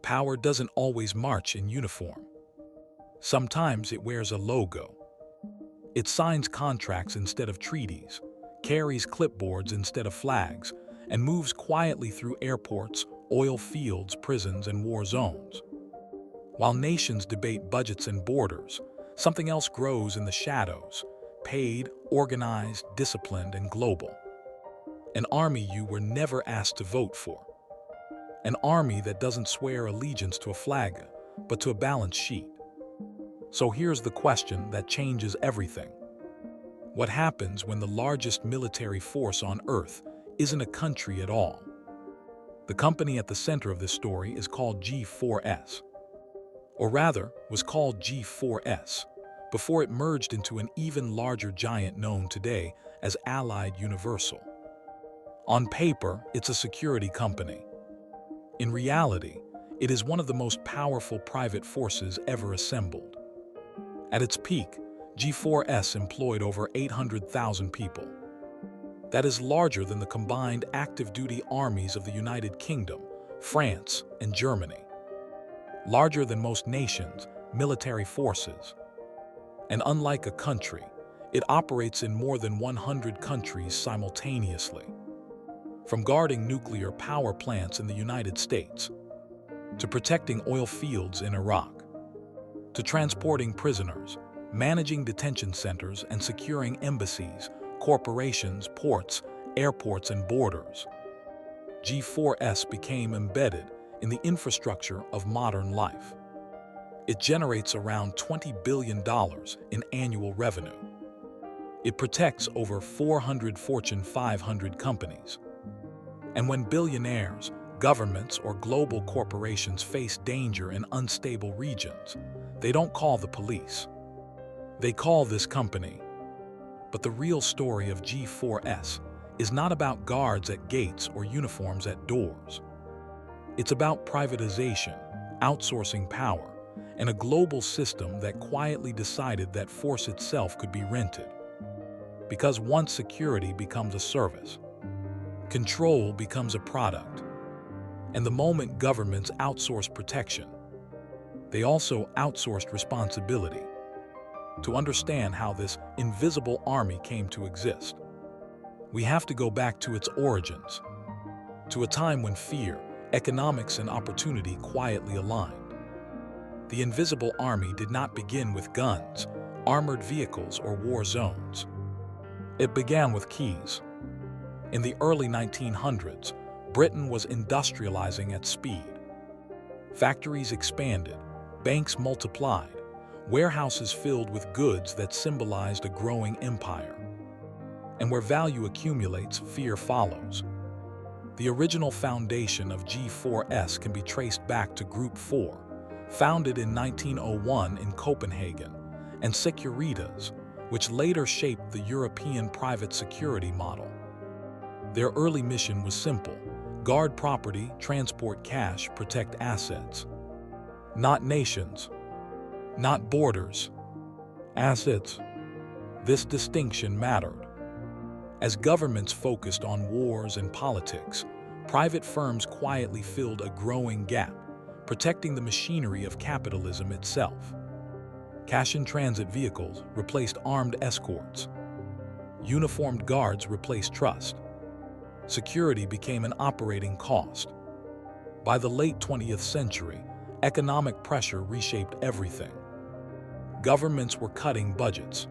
Power doesn't always march in uniform. Sometimes it wears a logo. It signs contracts instead of treaties, carries clipboards instead of flags, and moves quietly through airports, oil fields, prisons, and war zones. While nations debate budgets and borders, something else grows in the shadows, paid, organized, disciplined, and global. An army you were never asked to vote for. An army that doesn't swear allegiance to a flag, but to a balance sheet. So here's the question that changes everything. What happens when the largest military force on Earth isn't a country at all? The company at the center of this story is called G4S. Or rather, was called G4S, before it merged into an even larger giant known today as Allied Universal. On paper, it's a security company. In reality, it is one of the most powerful private forces ever assembled. At its peak, G4S employed over 800,000 people. That is larger than the combined active-duty armies of the United Kingdom, France, and Germany. Larger than most nations' military forces. And unlike a country, it operates in more than 100 countries simultaneously. From guarding nuclear power plants in the United States, to protecting oil fields in Iraq, to transporting prisoners, managing detention centers, and securing embassies, corporations, ports, airports, and borders. G4S became embedded in the infrastructure of modern life. It generates around $20 billion in annual revenue. It protects over 400 Fortune 500 companies. And when billionaires, governments, or global corporations face danger in unstable regions, they don't call the police. They call this company. But the real story of G4S is not about guards at gates or uniforms at doors. It's about privatization, outsourcing power, and a global system that quietly decided that force itself could be rented. Because once security becomes a service, control becomes a product. And the moment governments outsource protection, they also outsourced responsibility. To understand how this invisible army came to exist, we have to go back to its origins, to a time when fear, economics, and opportunity quietly aligned. The invisible army did not begin with guns, armored vehicles, or war zones. It began with keys. In the early 1900s, Britain was industrializing at speed. Factories expanded, banks multiplied, warehouses filled with goods that symbolized a growing empire. And where value accumulates, fear follows. The original foundation of G4S can be traced back to Group 4, founded in 1901 in Copenhagen, and Securitas, which later shaped the European private security model. Their early mission was simple: guard property, transport cash, protect assets. Not nations, not borders, assets. This distinction mattered. As governments focused on wars and politics, private firms quietly filled a growing gap, protecting the machinery of capitalism itself. Cash-in-transit vehicles replaced armed escorts. Uniformed guards replaced trust. Security became an operating cost. By the late 20th century, economic pressure reshaped everything. Governments were cutting budgets.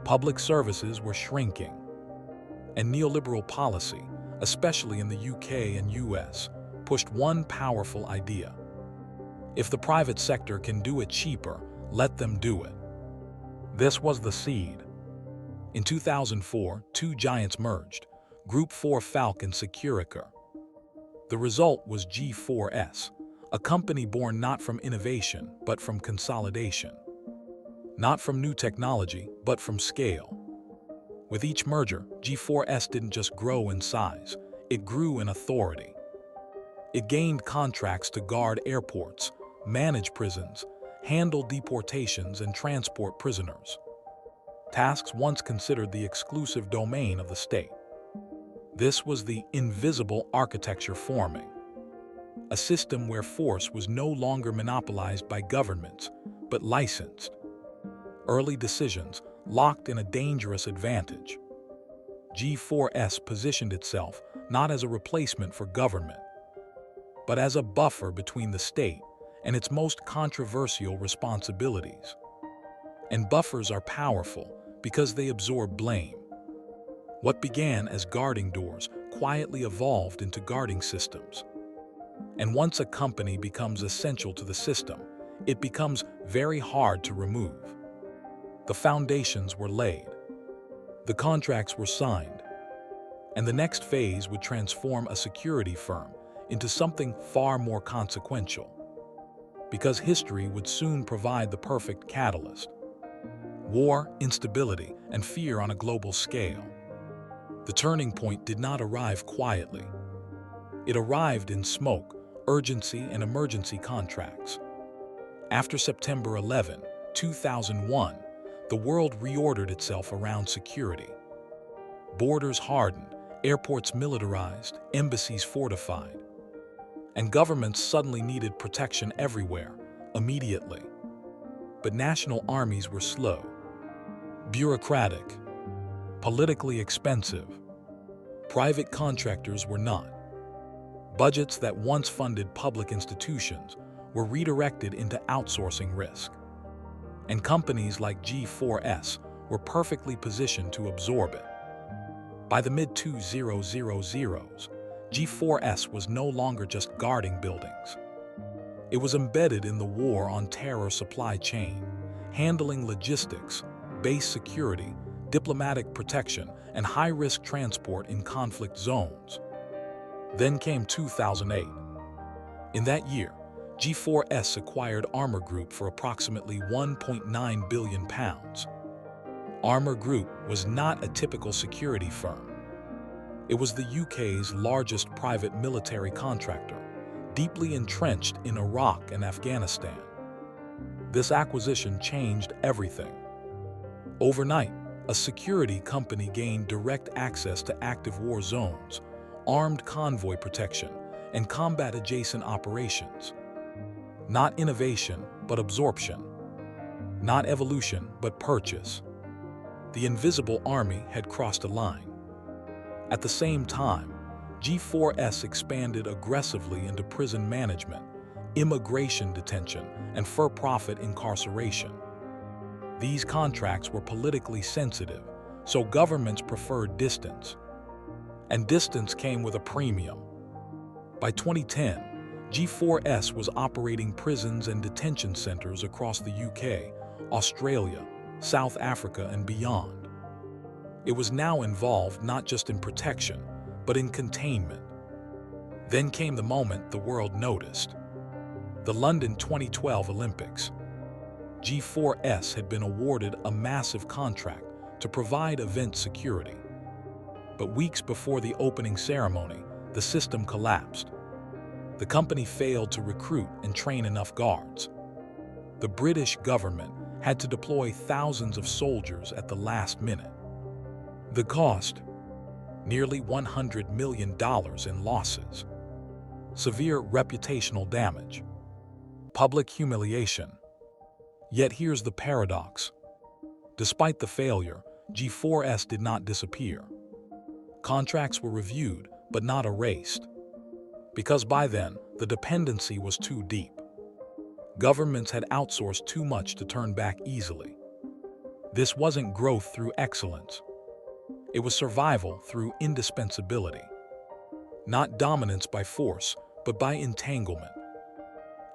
Public services were shrinking. And neoliberal policy, especially in the UK and US, pushed one powerful idea: if the private sector can do it cheaper, let them do it. This was the seed. In 2004, two giants merged, Group 4 Falcon Securica. The result was G4S, a company born not from innovation, but from consolidation. Not from new technology, but from scale. With each merger, G4S didn't just grow in size, it grew in authority. It gained contracts to guard airports, manage prisons, handle deportations, and transport prisoners. Tasks once considered the exclusive domain of the state. This was the invisible architecture forming. a system where force was no longer monopolized by governments, but licensed. Early decisions locked in a dangerous advantage. G4S positioned itself not as a replacement for government, but as a buffer between the state and its most controversial responsibilities. And buffers are powerful because they absorb blame. What began as guarding doors quietly evolved into guarding systems. And once a company becomes essential to the system, it becomes very hard to remove. The foundations were laid. The contracts were signed. And the next phase would transform a security firm into something far more consequential. Because history would soon provide the perfect catalyst. War, instability, and fear on a global scale. The turning point did not arrive quietly. It arrived in smoke, urgency, and emergency contracts. After September 11, 2001, the world reordered itself around security. Borders hardened, airports militarized, embassies fortified. And governments suddenly needed protection everywhere, immediately. But national armies were slow, bureaucratic, politically expensive. Private contractors were not. Budgets that once funded public institutions were redirected into outsourcing risk. And companies like G4S were perfectly positioned to absorb it. By the mid-2000s, G4S was no longer just guarding buildings. It was embedded in the war on terror supply chain, handling logistics, base security, diplomatic protection, and high-risk transport in conflict zones. Then came 2008. In that year, G4S acquired Armour Group for approximately £1.9 billion. Armour Group was not a typical security firm. It was the UK's largest private military contractor, deeply entrenched in Iraq and Afghanistan. This acquisition changed everything. Overnight, a security company gained direct access to active war zones, armed convoy protection, and combat-adjacent operations. Not innovation, but absorption. Not evolution, but purchase. The invisible army had crossed a line. At the same time, G4S expanded aggressively into prison management, immigration detention, and for-profit incarceration. These contracts were politically sensitive, so governments preferred distance. And distance came with a premium. By 2010, G4S was operating prisons and detention centers across the UK, Australia, South Africa, and beyond. It was now involved not just in protection, but in containment. Then came the moment the world noticed. The London 2012 Olympics. G4S had been awarded a massive contract to provide event security. But weeks before the opening ceremony, the system collapsed. The company failed to recruit and train enough guards. The British government had to deploy thousands of soldiers at the last minute. The cost? Nearly $100 million in losses. Severe reputational damage. Public humiliation. Yet here's the paradox. Despite the failure, G4S did not disappear. Contracts were reviewed, but not erased. Because by then, the dependency was too deep. Governments had outsourced too much to turn back easily. This wasn't growth through excellence. It was survival through indispensability. Not dominance by force, but by entanglement.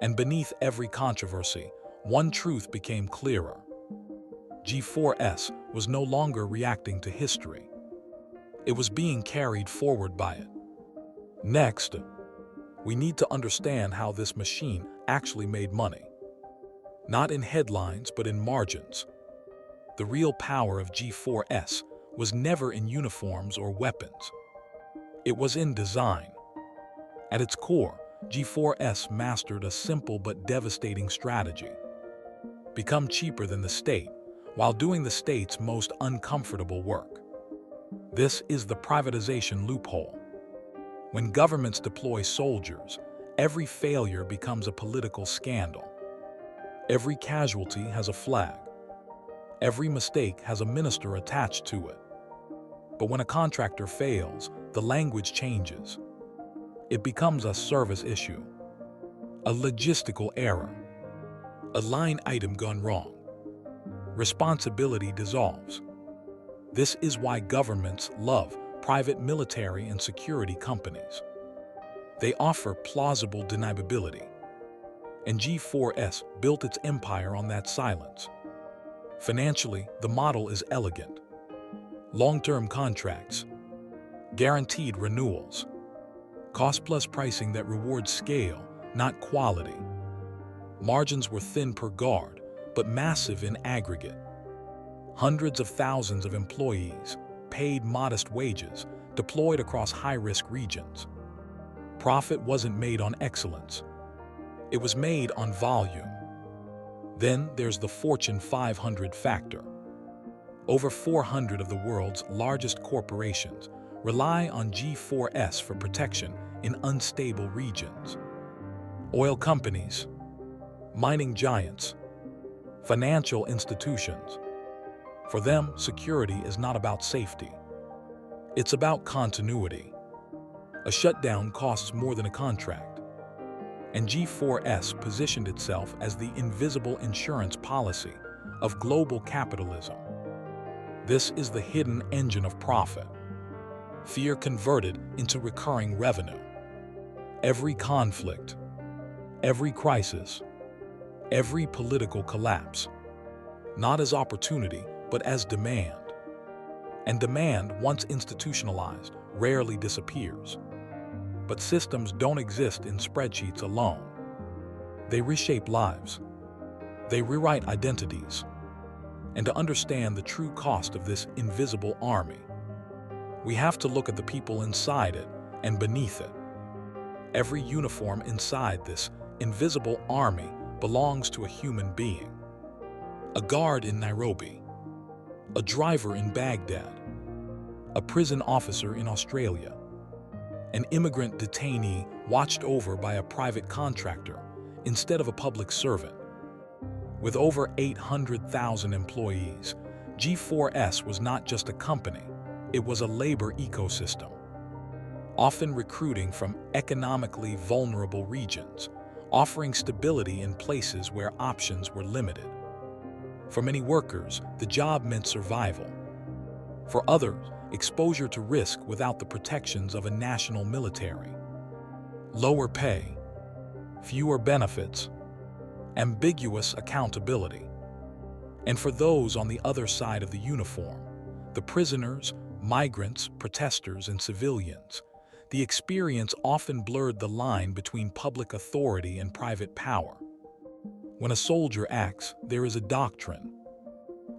And beneath every controversy, one truth became clearer. G4S was no longer reacting to history. It was being carried forward by it. Next, we need to understand how this machine actually made money. Not in headlines, but in margins. The real power of G4S was never in uniforms or weapons. It was in design. At its core, G4S mastered a simple but devastating strategy. Become cheaper than the state, while doing the state's most uncomfortable work. This is the privatization loophole. When governments deploy soldiers, Every failure becomes a political scandal. Every casualty has a flag. Every mistake has a minister attached to it. But when a contractor fails, the language changes. It becomes a service issue, a logistical error, a line item gone wrong. Responsibility dissolves. This is why governments love private military and security companies. They offer plausible deniability. And G4S built its empire on that silence. Financially, the model is elegant. Long-term contracts, guaranteed renewals, cost-plus pricing that rewards scale, not quality. Margins were thin per guard, but massive in aggregate. Hundreds of thousands of employees, paid modest wages, deployed across high-risk regions. Profit wasn't made on excellence. It was made on volume. Then there's the Fortune 500 factor. Over 400 of the world's largest corporations rely on G4S for protection in unstable regions. Oil companies, mining giants, financial institutions. For them, security is not about safety. It's about continuity. A shutdown costs more than a contract. And G4S positioned itself as the invisible insurance policy of global capitalism. This is the hidden engine of profit. Fear converted into recurring revenue. Every conflict, every crisis, every political collapse, not as opportunity, but as demand. And demand, once institutionalized, rarely disappears. But systems don't exist in spreadsheets alone. They reshape lives. They rewrite identities. And to understand the true cost of this invisible army, we have to look at the people inside it and beneath it. Every uniform inside this invisible army belongs to a human being. A guard in Nairobi, a driver in Baghdad, a prison officer in Australia, an immigrant detainee watched over by a private contractor instead of a public servant. With over 800,000 employees, G4S was not just a company, it was a labor ecosystem, often recruiting from economically vulnerable regions, offering stability in places where options were limited. For many workers, the job meant survival. For others, exposure to risk without the protections of a national military. Lower pay, fewer benefits, ambiguous accountability. And for those on the other side of the uniform, the prisoners, migrants, protesters, and civilians, the experience often blurred the line between public authority and private power. When a soldier acts, there is a doctrine.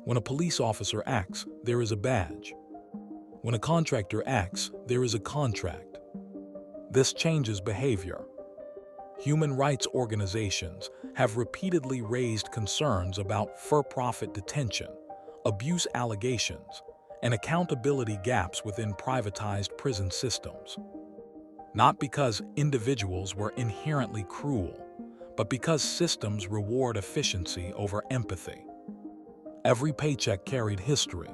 When a police officer acts, there is a badge. When a contractor acts, there is a contract. This changes behavior. Human rights organizations have repeatedly raised concerns about for-profit detention, abuse allegations, and accountability gaps within privatized prison systems. Not because individuals were inherently cruel, but because systems reward efficiency over empathy. Every paycheck carried history.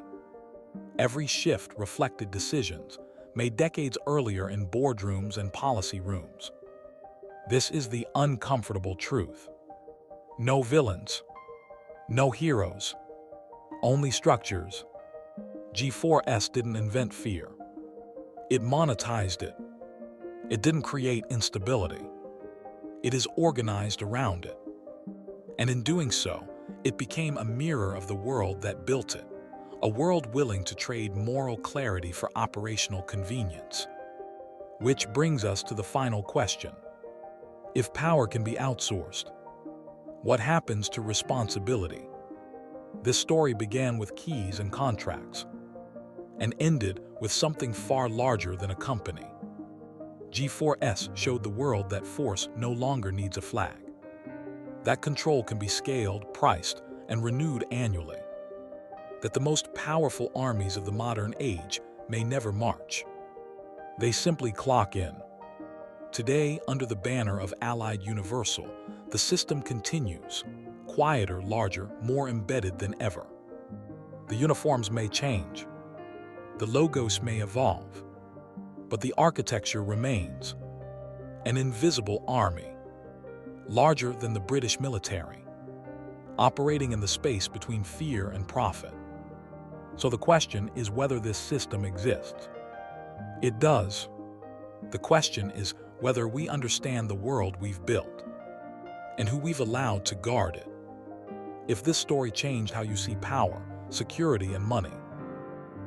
Every shift reflected decisions made decades earlier in boardrooms and policy rooms. This is the uncomfortable truth. No villains, no heroes, only structures. G4S didn't invent fear. It monetized it. It didn't create instability. It is organized around it. And in doing so, it became a mirror of the world that built it, a world willing to trade moral clarity for operational convenience. Which brings us to the final question. If power can be outsourced, what happens to responsibility? This story began with keys and contracts, and ended with something far larger than a company. G4S showed the world that force no longer needs a flag. That control can be scaled, priced, and renewed annually. That the most powerful armies of the modern age may never march. They simply clock in. Today, under the banner of Allied Universal, the system continues, quieter, larger, more embedded than ever. The uniforms may change, the logos may evolve, but the architecture remains. An invisible army, larger than the British military, operating in the space between fear and profit. So the question is whether this system exists. It does. The question is whether we understand the world we've built and who we've allowed to guard it. If this story changed how you see power, security, and money,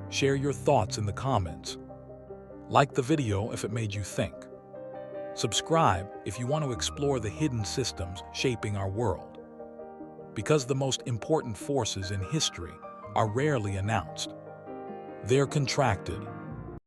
share your thoughts in the comments. Like the video if it made you think. Subscribe if you want to explore the hidden systems shaping our world. Because the most important forces in history are rarely announced. They're contracted,